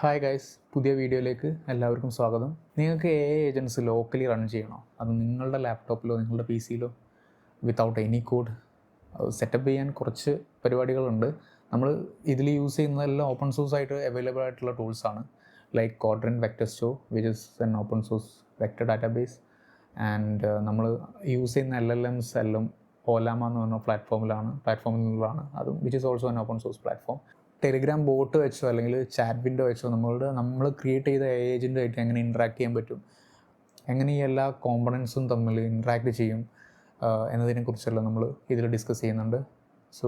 Hi guys, പുതിയ വീഡിയോയിലേക്ക് എല്ലാവർക്കും സ്വാഗതം. നിങ്ങൾക്ക് AI ഏജൻറ്റ്സ് ലോക്കലി റൺ ചെയ്യണോ? അത് നിങ്ങളുടെ ലാപ്ടോപ്പിലോ നിങ്ങളുടെ PC-യിലോ വിത്തൗട്ട് എനി കോഡ് സെറ്റപ്പ് ചെയ്യാൻ കുറച്ച് പരിപാടികളുണ്ട്. നമ്മൾ ഇതിൽ യൂസ് ചെയ്യുന്നതെല്ലാം ഓപ്പൺ സോഴ്സ് ആയിട്ട് അവൈലബിൾ ആയിട്ടുള്ള ടൂൾസാണ്. Like Quadrant Vector Store, which is an open source vector database. And നമ്മൾ യൂസ് ചെയ്യുന്ന LLMs എല്ലാം ഓലാമ എന്ന് പറഞ്ഞ പ്ലാറ്റ്ഫോമിൽ നിന്നുള്ളതാണ്. അതും which is also an open source platform. Telegram boat വെച്ചോ അല്ലെങ്കിൽ ചാറ്റ് വിൻഡോ വെച്ചോ നമ്മൾ ക്രിയേറ്റ് ചെയ്ത AI ഏജൻറ്റായിട്ട് എങ്ങനെ ഇൻട്രാക്ട് ചെയ്യാൻ പറ്റും, എങ്ങനെ ഈ എല്ലാ കോമ്പണൻസും തമ്മിൽ ഇൻട്രാക്ട് ചെയ്യും എന്നതിനെക്കുറിച്ചെല്ലാം നമ്മൾ ഇതിൽ ഡിസ്കസ് ചെയ്യുന്നുണ്ട്. So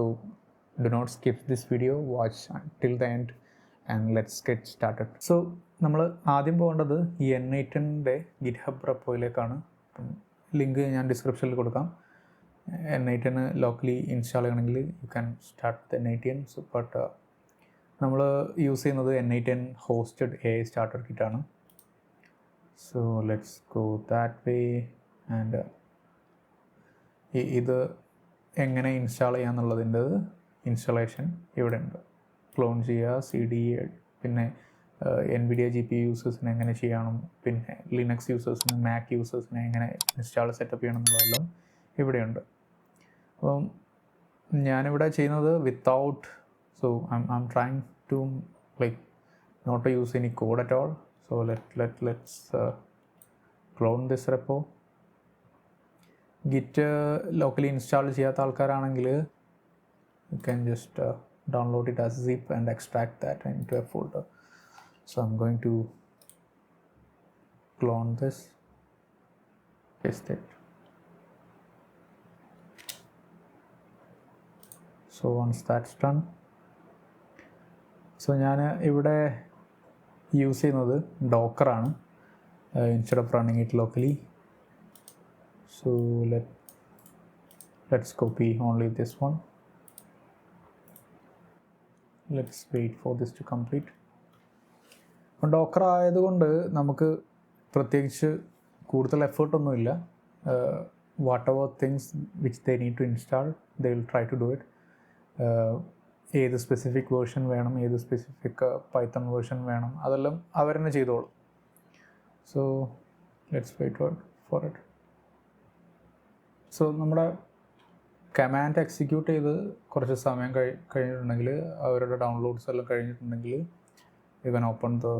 do not skip this video, watch till the end and let's get started. So നമ്മൾ ആദ്യം പോകേണ്ടത് ഈ N8ൻ്റെ ഗിറ്റ്ഹബ് റെപ്പോയിലേക്കാണ്. ലിങ്ക് ഞാൻ ഡിസ്ക്രിപ്ഷനിൽ കൊടുക്കാം. N8 ലോക്കലി ഇൻസ്റ്റാൾ ചെയ്യണമെങ്കിൽ you can start N8. So but നമ്മൾ യൂസ് ചെയ്യുന്നത് N8 ഹോസ്റ്റഡ് AI സ്റ്റാർട്ടർ കിറ്റാണ്. So let's go that way. And ഇത് എങ്ങനെ ഇൻസ്റ്റാൾ ചെയ്യാന്നുള്ളതിൻ്റെ ഇൻസ്റ്റാളേഷൻ ഇവിടെ ഉണ്ട്. ക്ലോൺ ചെയ്യുക, CD, പിന്നെ NVIDIA GPU യൂസേഴ്സിന് എങ്ങനെ ചെയ്യണം, പിന്നെ ലിനക്സ് യൂസേഴ്സിന്, മാക് യൂസേഴ്സിന് എങ്ങനെ ഇൻസ്റ്റാൾ സെറ്റപ്പ് ചെയ്യണം എന്നുള്ളതെല്ലാം ഇവിടെയുണ്ട്. അപ്പം ഞാനിവിടെ ചെയ്യുന്നത് without, so I'm trying to like not to use any code at all. So let's clone this repo. Git locally install ചെയ്യാത്ത ആൾക്കാരാണെങ്കിൽ you can just download it as zip and extract that into a folder. So I'm going to clone this, paste it. So once that's done, so ഞാൻ ഇവിടെ use ചെയ്യുന്നത് ഡോക്കറാണ് instead of running it locally. So let's copy only this one. Let's wait for this to complete. അപ്പം docker ആയതുകൊണ്ട് നമുക്ക് പ്രത്യേകിച്ച് കൂടുതൽ എഫേർട്ടൊന്നുമില്ല. Whatever things which they need to install, they will try to do it. ഏത് specific version വേണം, ഏത് specific Python version വേണം, അതെല്ലാം അവർ തന്നെ ചെയ്തോളും. So let's wait for it. So നമ്മുടെ കമാൻഡ് എക്സിക്യൂട്ട് ചെയ്ത് കുറച്ച് സമയം കഴിഞ്ഞിട്ടുണ്ടെങ്കിൽ, അവരുടെ ഡൗൺലോഡ്സ് എല്ലാം കഴിഞ്ഞിട്ടുണ്ടെങ്കിൽ, you can open the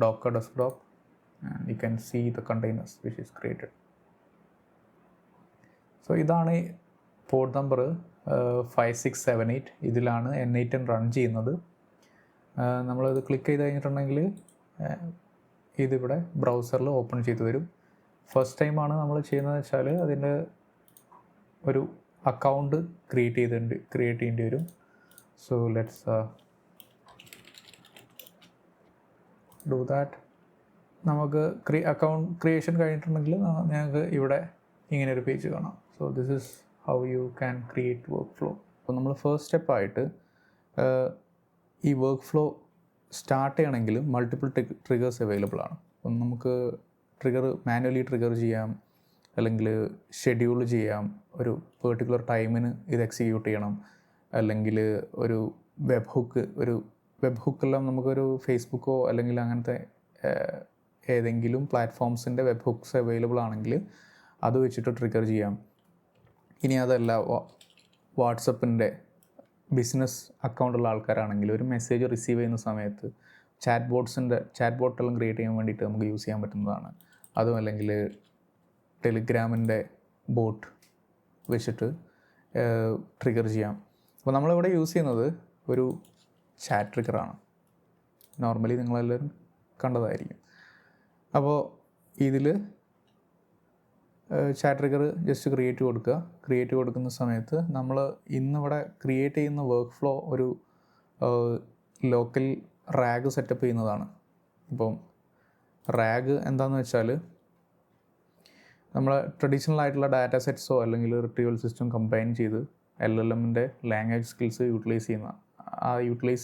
Docker desktop and you can see the containers which is created. So ഇതാണ് പോർട്ട് നമ്പർ 5678. ഇതിലാണ് N8 റൺ ചെയ്യുന്നത്. നമ്മളിത് ക്ലിക്ക് ചെയ്ത് കഴിഞ്ഞിട്ടുണ്ടെങ്കിൽ ഇതിവിടെ ബ്രൗസറിൽ ഓപ്പൺ ചെയ്ത് വരും. ഫസ്റ്റ് ടൈമാണ് നമ്മൾ ചെയ്യുന്നതെന്ന് വെച്ചാൽ അതിൻ്റെ ഒരു അക്കൗണ്ട് ക്രിയേറ്റ് ചെയ്യേണ്ടി വരും. So let's do that. നമുക്ക് അക്കൗണ്ട് ക്രിയേഷൻ കഴിഞ്ഞിട്ടുണ്ടെങ്കിൽ ഞങ്ങൾക്ക് ഇവിടെ ഇങ്ങനെയൊരു പേജ് കാണാം. So this is how you can create workflow. അപ്പോൾ നമ്മൾ ഫസ്റ്റ് സ്റ്റെപ്പായിട്ട് ഈ വർക്ക് ഫ്ലോ സ്റ്റാർട്ട് ചെയ്യണമെങ്കിൽ മൾട്ടിപ്പിൾ ട്രിഗേഴ്സ് അവൈലബിൾ ആണ്. അപ്പം നമുക്ക് മാനുവലി ട്രിഗർ ചെയ്യാം, അല്ലെങ്കിൽ ഷെഡ്യൂൾ ചെയ്യാം. ഒരു പെർട്ടിക്കുലർ ടൈമിന് ഇത് എക്സിക്യൂട്ട് ചെയ്യണം, അല്ലെങ്കിൽ ഒരു വെബ് ഹുക്കെല്ലാം നമുക്കൊരു ഫേസ്ബുക്കോ അല്ലെങ്കിൽ അങ്ങനത്തെ ഏതെങ്കിലും പ്ലാറ്റ്ഫോംസിൻ്റെ വെബ് ഹുക്സ് അവൈലബിൾ ആണെങ്കിൽ അത് വെച്ചിട്ട് ട്രിഗർ ചെയ്യാം. ഇനി അതല്ല, വാട്സപ്പിൻ്റെ ബിസിനസ് അക്കൗണ്ടുള്ള ആൾക്കാരാണെങ്കിൽ ഒരു മെസ്സേജ് റിസീവ് ചെയ്യുന്ന സമയത്ത് ചാറ്റ് ബോട്ടെല്ലാം ക്രിയേറ്റ് ചെയ്യാൻ വേണ്ടിയിട്ട് നമുക്ക് യൂസ് ചെയ്യാൻ പറ്റുന്നതാണ്. അതും അല്ലെങ്കിൽ ടെലിഗ്രാമിൻ്റെ ബോട്ട് വെച്ചിട്ട് ട്രിഗർ ചെയ്യാം. അപ്പോൾ നമ്മളിവിടെ യൂസ് ചെയ്യുന്നത് ഒരു ചാറ്റ് ട്രിഗറാണ്. നോർമലി നിങ്ങളെല്ലാവരും കണ്ടതായിരിക്കും. അപ്പോൾ ഇതിൽ ചാറ്റ് ട്രിഗർ ജസ്റ്റ് ക്രിയേറ്റ് കൊടുക്കുന്ന സമയത്ത് നമ്മൾ ഇന്നിവിടെ ക്രിയേറ്റ് ചെയ്യുന്ന വർക്ക് ഫ്ലോ ഒരു ലോക്കൽ റാഗ് സെറ്റപ്പ് ചെയ്യുന്നതാണ്. ഇപ്പം റാഗ് എന്താണെന്ന് വെച്ചാൽ, നമ്മൾ ട്രഡീഷണൽ ആയിട്ടുള്ള ഡാറ്റ സെറ്റ്സോ അല്ലെങ്കിൽ റിട്രീവൽ സിസ്റ്റം കമ്പൈൻ ചെയ്ത് LLMൻ്റെ ലാംഗ്വേജ് സ്കിൽസ് യൂട്ടിലൈസ്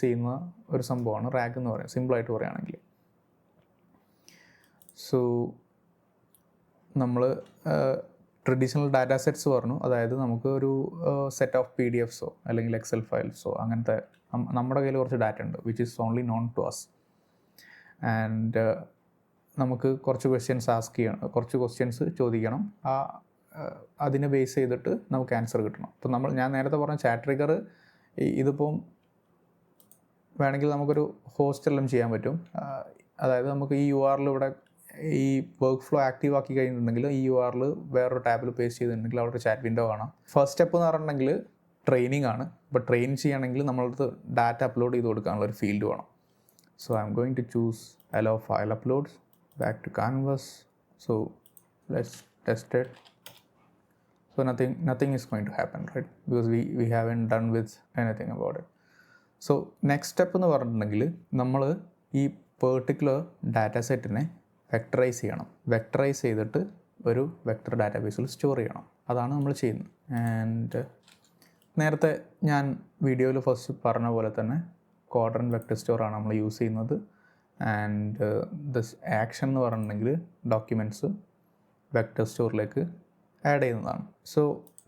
ചെയ്യുന്ന ഒരു സംഭവമാണ് റാഗ് എന്ന് പറയുന്നത്, സിമ്പിളായിട്ട് പറയുകയാണെങ്കിൽ. സോ നമ്മൾ ട്രഡീഷണൽ ഡാറ്റ സെറ്റ്സ് പറഞ്ഞു, അതായത് നമുക്ക് ഒരു സെറ്റ് ഓഫ് അല്ലെങ്കിൽ എക്സൽ ഫയൽസോ അങ്ങനത്തെ നമ്മുടെ കയ്യിൽ കുറച്ച് ഡാറ്റ ഉണ്ട് which is only known to us. And നമുക്ക് കുറച്ച് ക്വസ്റ്റ്യൻസ് ചോദിക്കണം. അതിനെ ബേസ് ചെയ്തിട്ട് നമുക്ക് ആൻസർ കിട്ടണം. ഇപ്പോൾ ഞാൻ നേരത്തെ പറഞ്ഞ ചാറ്റ് ട്രിഗർ ഇതിപ്പം വേണമെങ്കിൽ നമുക്കൊരു ഹോസ്റ്റെല്ലാം ചെയ്യാൻ പറ്റും. അതായത് നമുക്ക് ഈ URL ഇവിടെ ഈ വർക്ക് ഫ്ലോ ആക്റ്റീവ് ആക്കി കഴിഞ്ഞിട്ടുണ്ടെങ്കിൽ ഈ URL വേറൊരു ടാബിൽ പേസ്റ്റ് ചെയ്തിട്ടുണ്ടെങ്കിൽ അവിടെ ഒരു ചാറ്റ് വിൻഡോ കാണാം. ഫസ്റ്റ് സ്റ്റെപ്പ് എന്ന് പറഞ്ഞിട്ടുണ്ടെങ്കിൽ ട്രെയിനിങ് ആണ്. ഇപ്പോൾ ട്രെയിൻ ചെയ്യണമെങ്കിൽ നമ്മളടുത്ത് ഡാറ്റ അപ്ലോഡ് ചെയ്ത് കൊടുക്കാനുള്ള ഒരു ഫീൽഡ് വേണം. So I M going to choose allow file uploads, back to canvas. So let's test it. So nothing is going to happen, right? Because we haven't done with anything about it. So next step എന്ന് പറഞ്ഞിട്ടുണ്ടെങ്കിൽ നമ്മൾ ഈ particular data സെറ്റിനെ വെക്ടറൈസ് ചെയ്യണം. വെക്ടറൈസ് ചെയ്തിട്ട് ഒരു vector ഡാറ്റാബേസിൽ store ചെയ്യണം. അതാണ് നമ്മൾ ചെയ്യുന്നത്. ആൻഡ് നേരത്തെ ഞാൻ വീഡിയോയിൽ ഫസ്റ്റ് പറഞ്ഞ പോലെ തന്നെ ക്വാഡ്രന്റ് വെക്ടർ സ്റ്റോറാണ് നമ്മൾ യൂസ് ചെയ്യുന്നത്. ആൻഡ് ദിസ് ആക്ഷൻ എന്ന് പറഞ്ഞിട്ടുണ്ടെങ്കിൽ ഡോക്യുമെൻറ്റ്സ് വെക്ടർ സ്റ്റോറിലേക്ക് ആഡ് ചെയ്യുന്നതാണ്. So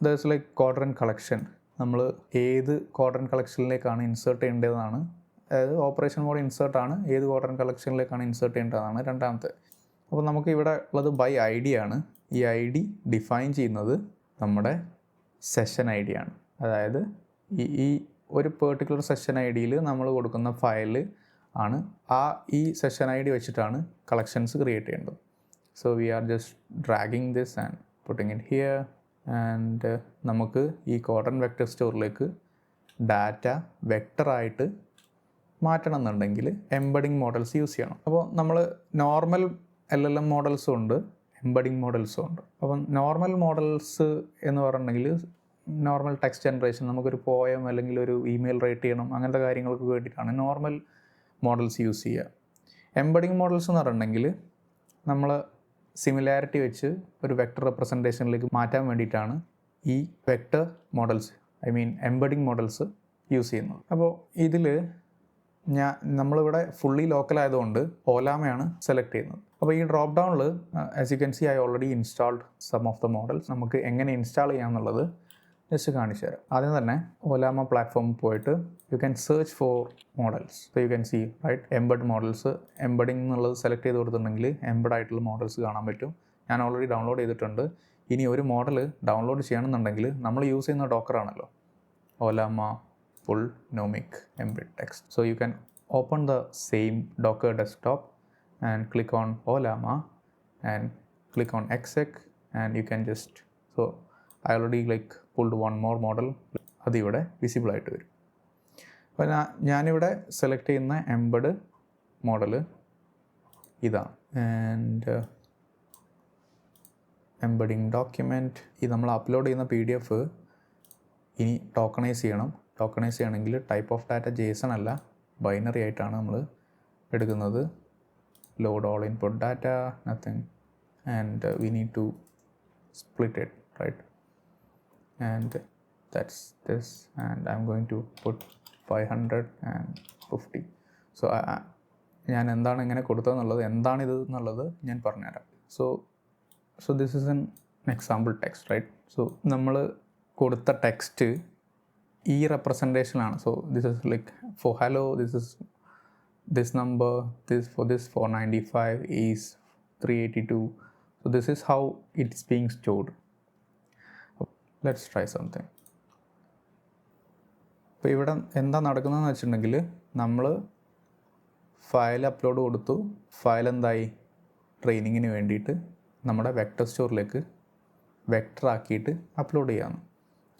this like Qdrant collection. നമ്മൾ ഏത് ക്വാഡ്രന്റ് കളക്ഷനിലേക്കാണ് ഇൻസേർട്ട് ചെയ്യേണ്ടതാണ്, അതായത് ഓപ്പറേഷൻ മോഡ് ഇൻസേർട്ടാണ്, ഏത് ക്വാഡ്രന്റ് കളക്ഷനിലേക്കാണ് ഇൻസേർട്ട് ചെയ്യേണ്ടതാണ് രണ്ടാമത്തെ. അപ്പോൾ നമുക്ക് ഇവിടെ ഉള്ളത് ബൈ ID ആണ്. ഈ ID ഡിഫൈൻ ചെയ്യുന്നത് നമ്മുടെ സെഷൻ ID ആണ്. അതായത് ഈ ഒരു പെർട്ടിക്കുലർ സെഷൻ ID നമ്മൾ കൊടുക്കുന്ന ഫയൽ ആണ് ഈ സെഷൻ ID വെച്ചിട്ടാണ് കളക്ഷൻസ് ക്രിയേറ്റ് ചെയ്യേണ്ടത്. So we are just dragging this and putting it here. And നമുക്ക് ഈ ക്വാഡ്രന്റ് വെക്ടർ സ്റ്റോറിലേക്ക് ഡാറ്റ വെക്ടറായിട്ട് മാറ്റണം എന്നുണ്ടെങ്കിൽ എംബഡിങ് മോഡൽസ് യൂസ് ചെയ്യണം. അപ്പോൾ നമ്മൾ നോർമൽ LLM മോഡൽസും ഉണ്ട്, എംബഡിങ് മോഡൽസും ഉണ്ട്. അപ്പം നോർമൽ മോഡൽസ് എന്ന് പറഞ്ഞിട്ടുണ്ടെങ്കിൽ നോർമൽ ടെക്സ്റ്റ് ജനറേഷൻ, നമുക്കൊരു പോയം അല്ലെങ്കിൽ ഒരു ഇമെയിൽ റൈറ്റ് ചെയ്യണം, അങ്ങനത്തെ കാര്യങ്ങൾക്ക് വേണ്ടിയിട്ടാണ് നോർമൽ മോഡൽസ് യൂസ് ചെയ്യുക. എംബഡിങ് മോഡൽസ് എന്ന് പറഞ്ഞിട്ടുണ്ടെങ്കിൽ നമ്മൾ സിമിലാരിറ്റി വെച്ച് ഒരു വെക്ടർ റെപ്രസെൻറ്റേഷനിലേക്ക് മാറ്റാൻ വേണ്ടിയിട്ടാണ് ഈ vector models, embedding models use ചെയ്യുന്നത്. അപ്പോൾ ഇതിൽ നമ്മളിവിടെ ഫുള്ളി ലോക്കൽ ആയതുകൊണ്ട് ഓലാമയാണ് സെലക്ട് ചെയ്യുന്നത്. അപ്പോൾ ഈ ഡ്രോപ്പ് ഡൗണിൽ as you can see I already installed some of the models. നമുക്ക് എങ്ങനെ ഇൻസ്റ്റാൾ ചെയ്യാമെന്നുള്ളത് ജസ്റ്റ് കാണിച്ചു തരാം. ആദ്യം തന്നെ ഓലാമ പ്ലാറ്റ്ഫോമിൽ പോയിട്ട് you can search for models. So you can see right embed models. Embedding എന്നുള്ളത് സെലക്ട് ചെയ്ത് കൊടുത്തിട്ടുണ്ടെങ്കിൽ എംബഡ് ആയിട്ടുള്ള മോഡൽസ് കാണാൻ പറ്റും. ഞാൻ ഓൾറെഡി ഡൗൺലോഡ് ചെയ്തിട്ടുണ്ട്. ഇനി ഒരു മോഡൽ ഡൗൺലോഡ് ചെയ്യണമെന്നുണ്ടെങ്കിൽ നമ്മൾ യൂസ് ചെയ്യുന്ന ഡോക്കറാണല്ലോ, ഓലാമ full nomic embed text. So you can open the same Docker desktop and click on Olama and click on exec and you can just, so I already pulled one more model. അത് ഇവിടെ visible ആയിട്ട് വരും. അപ്പോൾ ഞാനിവിടെ select ചെയ്യുന്ന embed model ഇതാണ്. And embedding document, ഇത് നമ്മൾ അപ്ലോഡ് ചെയ്യുന്ന PDF ഇനി ടോക്കണൈസ് ചെയ്യണം. ടോക്കണൈസ് ചെയ്യണമെങ്കിൽ ടൈപ്പ് ഓഫ് ഡാറ്റ JSON അല്ല, ബൈനറി ആയിട്ടാണ് നമ്മൾ എടുക്കുന്നത്. Load all input data, nothing, and we need to split it, right? And that's this and I M going to put 550. So ഞാൻ എന്താണ് ഇങ്ങനെ കൊടുത്തതെന്നുള്ളത്, എന്താണിത് എന്നുള്ളത് ഞാൻ പറഞ്ഞുതരാം. So this is an example text, right? So നമ്മൾ കൊടുത്ത ടെക്സ്റ്റ് ഈ റെപ്രസെൻറ്റേഷനാണ്. So this is for hello, this number, this 495 is 382. So this is how it's being stored. Let's try something. അപ്പോൾ ഇവിടെ എന്താ നടക്കുന്നതെന്ന് വെച്ചിട്ടുണ്ടെങ്കിൽ നമ്മൾ ഫയൽ അപ്ലോഡ് കൊടുത്തു. ഫയൽ എന്തായി? ട്രെയിനിങ്ങിന് വേണ്ടിയിട്ട് നമ്മുടെ വെക്ടർ സ്റ്റോറിലേക്ക് വെക്ടർ ആക്കിയിട്ട് അപ്ലോഡ് ചെയ്യാമെന്ന്.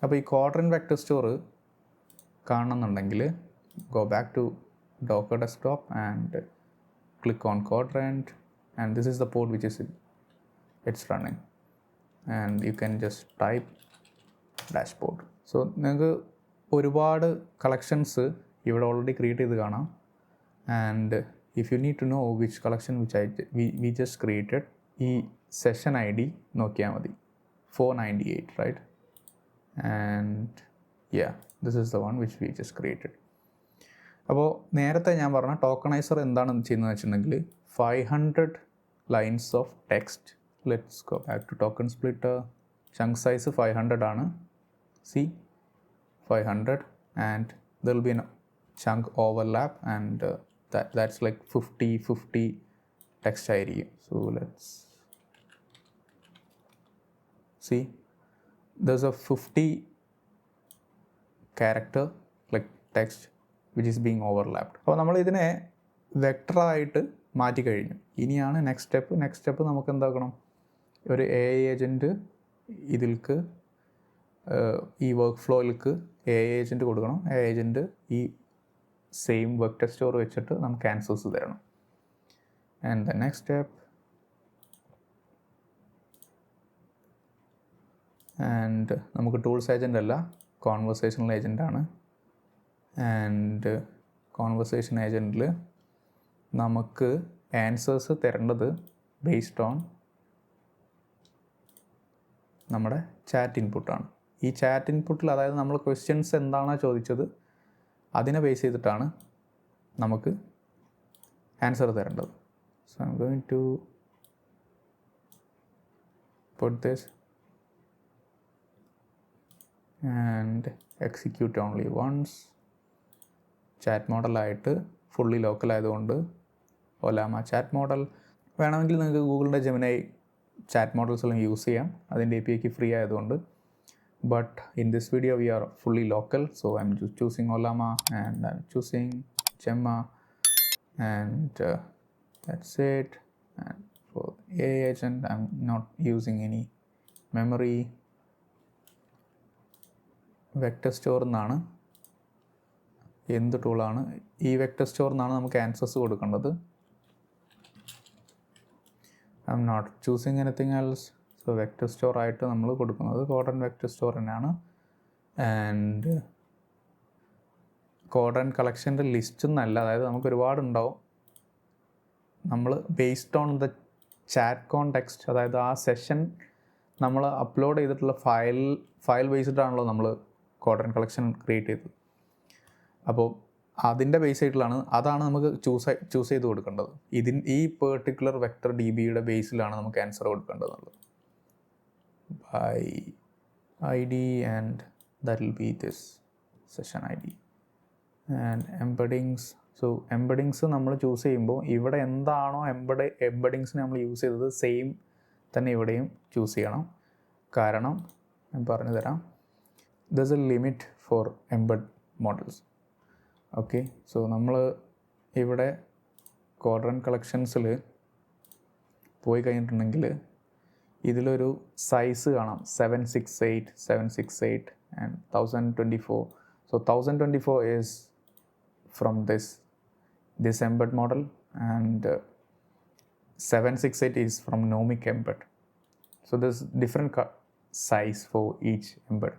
അപ്പോൾ ഈ ക്വാഡ്രന്റ് വെക്ടർ സ്റ്റോർ കാണണമെന്നുണ്ടെങ്കിൽ go back to Docker desktop and click on quadrant, and this is the port which is it's running, and you can just type dashboard. So നിങ്ങൾക്ക് ഒരുപാട് collections ഇവിടെ already create ചെയ്ത് കാണാം. And if you need to know which collection we just created, ഈ session ID നോക്കിയാൽ മതി, 498, right? And yeah, this is the one which we just created. അപ്പോൾ നേരത്തെ ഞാൻ പറഞ്ഞ ടോക്കണൈസർ എന്താണെന്ന് ചെയ്യുന്നത് വെച്ചിട്ടുണ്ടെങ്കിൽ 500 lines of text. Let's go back to token splitter. Chunk size 500 ആണ്. See 500 and there will be an chunk overlap and that's like 50 text ആയിരിക്കും. So let's see, there's a 50 character like text which is being overlapped. അപ്പോൾ നമ്മൾ ഇതിനെ വെക്ടറായിട്ട് മാറ്റി കഴിഞ്ഞു. ഇനിയാണ് next step നമുക്ക് എന്താക്കണം, ഒരു AI ഏജൻറ്റ് ഇതിൽക്ക് ഈ വർക്ക് ഫ്ലോയിലേക്ക് AI ഏജൻറ്റ് കൊടുക്കണം. AI ഏജൻറ്റ് ഈ സെയിം വെക്ടർ സ്റ്റോർ വെച്ചിട്ട് നമുക്ക് ആൻസേഴ്സ് തരണം. And the next step, and നമുക്ക് ടൂൾസ് ഏജൻ്റ് അല്ല, കോൺവെർസേഷണൽ ഏജൻ്റാണ്. ആൻഡ് കോൺവെർസേഷൻ ഏജൻറ്റിൽ നമുക്ക് ആൻസേഴ്സ് തരേണ്ടത് ബേസ്ഡ് ഓൺ നമ്മുടെ ചാറ്റ് ഇൻപുട്ടാണ്. ഈ ചാറ്റ് ഇൻപുട്ടിൽ, അതായത് നമ്മൾ ക്വസ്റ്റ്യൻസ് എന്താണോ ചോദിച്ചത് അതിനെ ബേസ് ചെയ്തിട്ടാണ് നമുക്ക് ആൻസർ തരേണ്ടത്. So I M going to put this and execute only once. Chat മോഡലായിട്ട് ഫുള്ളി ലോക്കൽ ആയതുകൊണ്ട് ഒലാമ ചാറ്റ് മോഡൽ. വേണമെങ്കിൽ നിങ്ങൾക്ക് ഗൂഗിളിൻ്റെ ജെമിനൈ ചാറ്റ് മോഡൽസ് എല്ലാം യൂസ് ചെയ്യാം, അതിൻ്റെ API ഫ്രീ ആയതുകൊണ്ട്. But in this video we are fully local, so I am choosing Ollama and I am choosing Gemma and that's it. And for AI agent I M not using any memory. Vector സ്റ്റോറിൽ നിന്നാണ്, എന്ത് ടൂളാണ്, ഈ vector സ്റ്റോറിൽ നിന്നാണ് നമുക്ക് answers കൊടുക്കേണ്ടത്. I M not choosing anything else. So vector store ആയിട്ട് നമ്മൾ കൊടുക്കുന്നത് കോഡൻ വെക്ടർ സ്റ്റോർ തന്നെയാണ്. ആൻഡ് കോഡൻ കളക്ഷൻ്റെ ലിസ്റ്റ് എന്നല്ല, അതായത് നമുക്ക് ഒരുപാടുണ്ടാവും. നമ്മൾ based on the chat context, അതായത് ആ സെഷൻ നമ്മൾ അപ്ലോഡ് ചെയ്തിട്ടുള്ള ഫയൽ ബേസ്ഡാണല്ലോ നമ്മൾ കോഡൻ കളക്ഷൻ ക്രിയേറ്റ് ചെയ്തത്. അപ്പോൾ അതിൻ്റെ ബേസ് ആയിട്ടുള്ളതാണ്, അതാണ് നമുക്ക് ചൂസ് ചെയ്ത് കൊടുക്കേണ്ടത്. ഈ പെർട്ടിക്കുലർ വെക്ടർ DBയുടെ ബേസിലാണ് നമുക്ക് ആൻസർ കൊടുക്കേണ്ടതുള്ളത്. By ID and that will be this session ID and embeddings. So embeddings നമ്മൾ ചൂസ് ചെയ്യുമ്പോൾ ഇവിടെ എന്താണോ എംബഡിങ്സിന് നമ്മൾ യൂസ് ചെയ്തത് സെയിം തന്നെ ഇവിടെയും ചൂസ് ചെയ്യണം. കാരണം ഞാൻ പറഞ്ഞു തരാം, there is A limit for embed models. Okay, so നമ്മൾ ഇവിടെ കോഡൻ കളക്ഷൻസിൽ പോയി കഴിഞ്ഞിട്ടുണ്ടെങ്കിൽ ഇതിലൊരു സൈസ് കാണാം, 768 and 1024. So 1024 is from this embed model and 768 is from Nomic embed. So there's different size for each embed,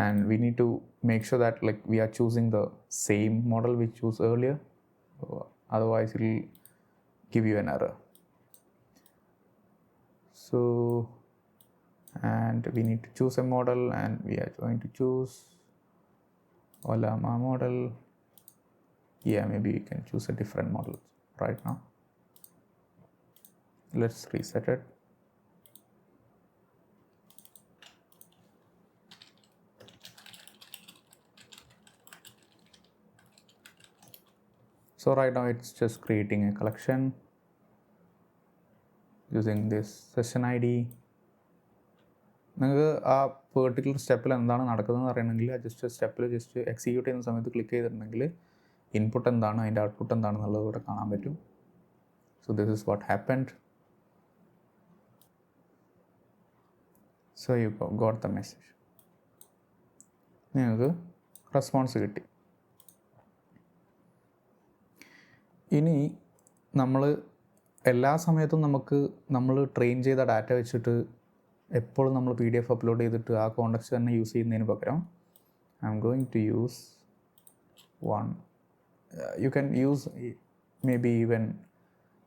and we need to make sure that like we are choosing the same model we chose earlier, otherwise it will give you an error. So and we need to choose a model, and we are going to choose Olama model. Yeah, maybe we can choose a different model right now. Let's reset it. So right now it's just creating a collection using this session ID. നിങ്ങൾക്ക് ആ particular സ്റ്റെപ്പിൽ എന്താണ് നടക്കുന്നതെന്ന് അറിയണമെങ്കിൽ just സ്റ്റെപ്പിൽ just execute ചെയ്യുന്ന സമയത്ത് click ചെയ്തിട്ടുണ്ടെങ്കിൽ ഇൻപുട്ട് എന്താണ്, അതിൻ്റെ ഔട്ട്പുട്ട് എന്താണെന്നുള്ളത് ഇവിടെ കാണാൻ പറ്റും. So this is what happened. So you got the message. നിങ്ങൾക്ക് റെസ്പോൺസ് കിട്ടി. ഇനി നമ്മൾ എല്ലാ സമയത്തും നമ്മൾ ട്രെയിൻ ചെയ്ത ഡാറ്റ വെച്ചിട്ട് എപ്പോഴും നമ്മൾ PDF അപ്ലോഡ് ചെയ്തിട്ട് ആ കോണ്ടെക്സ്റ്റ് തന്നെ യൂസ് ചെയ്യുന്നതിന് പകരം I M going to use one. You can use maybe even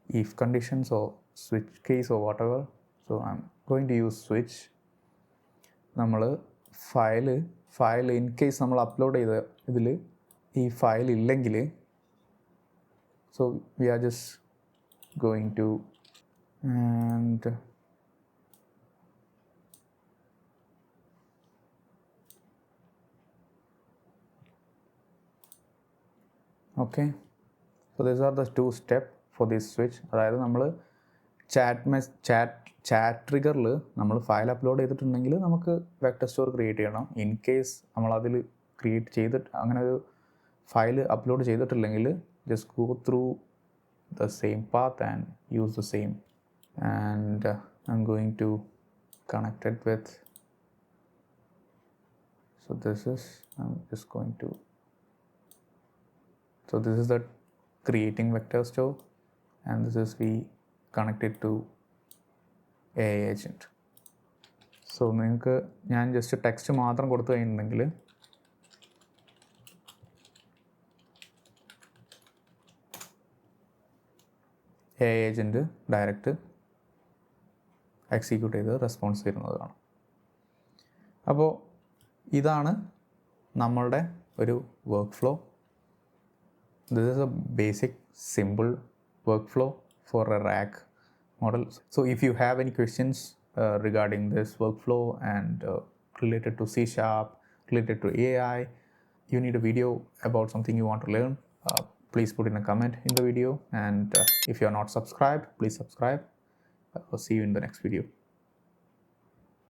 if conditions or switch case or whatever. So I'm going to use switch. നമ്മൾ ഫയൽ ഇൻ കേസ് നമ്മൾ upload ചെയ്ത ഇതിൽ ഈ ഫയൽ ഇല്ലെങ്കിൽ, so we are just going to and okay, So these are the two steps for this switch. അതായത് നമ്മൾ chat ട്രിഗറിൽ നമ്മൾ file upload ചെയ്തിട്ടുണ്ടെങ്കിൽ നമുക്ക് വെക്ടർ സ്റ്റോർ ക്രിയേറ്റ് ചെയ്യണം. ഇൻ കേസ് നമ്മളതിൽ ക്രിയേറ്റ് ചെയ്തിട്ട് അങ്ങനെ ഒരു ഫയൽ അപ്ലോഡ് ചെയ്തിട്ടില്ലെങ്കിൽ just go through the same path and use the same. And I'm going to connect it with, so this is, I'm just going to, so this is the creating vector store, and this is we connect it to AI agent. So നിങ്ങൾക്ക് ഞാൻ just text മാത്രം കൊടുത്തു കഴിഞ്ഞിട്ടുണ്ടെങ്കിൽ AI agent direct execute ചെയ്ത് response തരുന്നത് കാണാം. അപ്പോൾ ഇതാണ് നമ്മളുടെ ഒരു workflow. This is a basic simple workflow for a RAG model. So if you have any questions regarding this workflow and related to C#, related to AI, you need a video about something you want to learn, please put in a comment in the video. And if you are not subscribed, please subscribe. I'll see you in the next video.